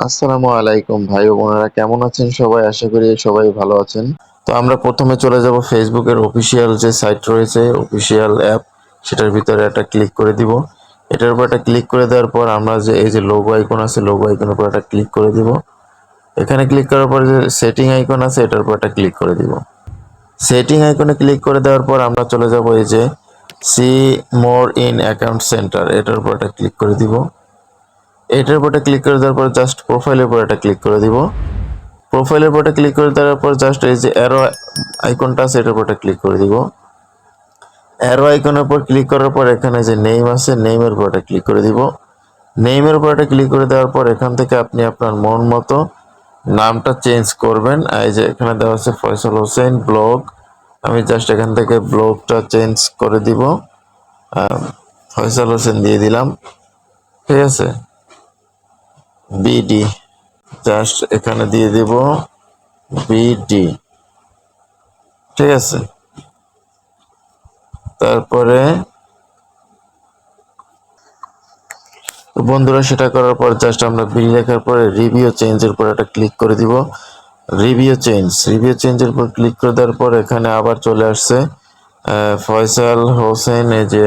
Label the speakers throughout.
Speaker 1: আসসালামু আলাইকুম ভাই ও বোনেরা, কেমন আছেন সবাই? আশা করি সবাই ভালো আছেন। তো আমরা প্রথমে চলে যাব ফেসবুকের অফিসিয়াল যে সাইট রয়েছে, অফিসিয়াল অ্যাপ, সেটার ভিতরে একটা ক্লিক করে দিব। এটার উপর একটা ক্লিক করে দেওয়ার পর আমরা যে এই যে লোগো আইকন আছে, লোগো আইকনের উপর একটা ক্লিক করে দিব। এখানে ক্লিক করার পর যে সেটিং আইকন আছে, এটার উপর একটা ক্লিক করে দিব। সেটিং আইকনে ক্লিক করে দেওয়ার পর আমরা চলে যাব এই যে see more in account centre, এটার উপর একটা ক্লিক করে দিব। এটার উপর ক্লিক করে দেওয়ার পর জাস্ট প্রোফাইলের উপর একটা ক্লিক করে দিব। প্রোফাইলের উপর ক্লিক করে দেওয়ার পর জাস্ট এই যে অ্যারো আইকনটা আছে, এটার উপর ক্লিক করে দিব। অ্যারো আইকনের উপর ক্লিক করার পর এখানে যে নেম আছে, নেমের উপর ক্লিক করে দিব। নেমের উপর ক্লিক করে দেওয়ার পর এখান থেকে আপনি আপনার মন মতো নামটা চেঞ্জ করবেন। এই যে এখানে দেওয়া আছে ফয়সাল হোসেন ব্লগ, আমি জাস্ট এখান থেকে ব্লগটা চেঞ্জ করে দিব, ফয়সাল হোসেন দিয়ে দিলাম। ঠিক আছে, বিডি জাস্ট এখানে দিয়ে দিব বিডি। ঠিক আছে, তারপরে তো বন্ধুরা সেটা করার পর জাস্ট আমরা বিল লেখার পরে রিভিউ চেঞ্জের উপর একটা ক্লিক করে দিব। রিভিউ চেঞ্জের উপর ক্লিক করে দেওয়ার পর এখানে আবার চলে আসছে ফয়সাল হোসেন। এই যে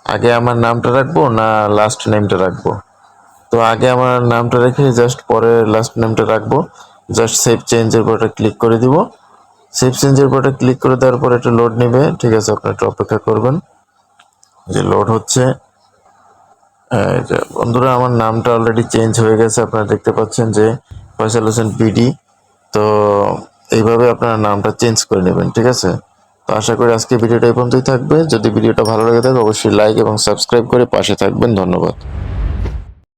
Speaker 1: আগে আমার নামটা রাখবো না লাস্ট নেমটা রাখবো? তো আগে আমার নামটা রেখে জাস্ট পরে লাস্ট নেমটা রাখবো। জাস্ট সেভ চেঞ্জের উপর একটা ক্লিক করে দিব। সেভ চেঞ্জের উপর ক্লিক করে দেওয়ার পর এটা লোড নেবে। ঠিক আছে, আপনি একটু অপেক্ষা করবেন, যে লোড হচ্ছে। এই যে বন্ধুরা, আমার নামটা অলরেডি চেঞ্জ হয়ে গেছে, আপনারা দেখতে পাচ্ছেন যে ফয়সাল হোসেন বিডি। তো এইভাবে আপনারা নামটা চেঞ্জ করে নেবেন। ঠিক আছে, তো আশা করি আজকে ভিডিওটা এই পর্যন্তই থাকবে। যদি ভিডিওটা ভালো লাগে থাকে অবশ্যই লাইক এবং সাবস্ক্রাইব করে পাশে থাকবেন। ধন্যবাদ।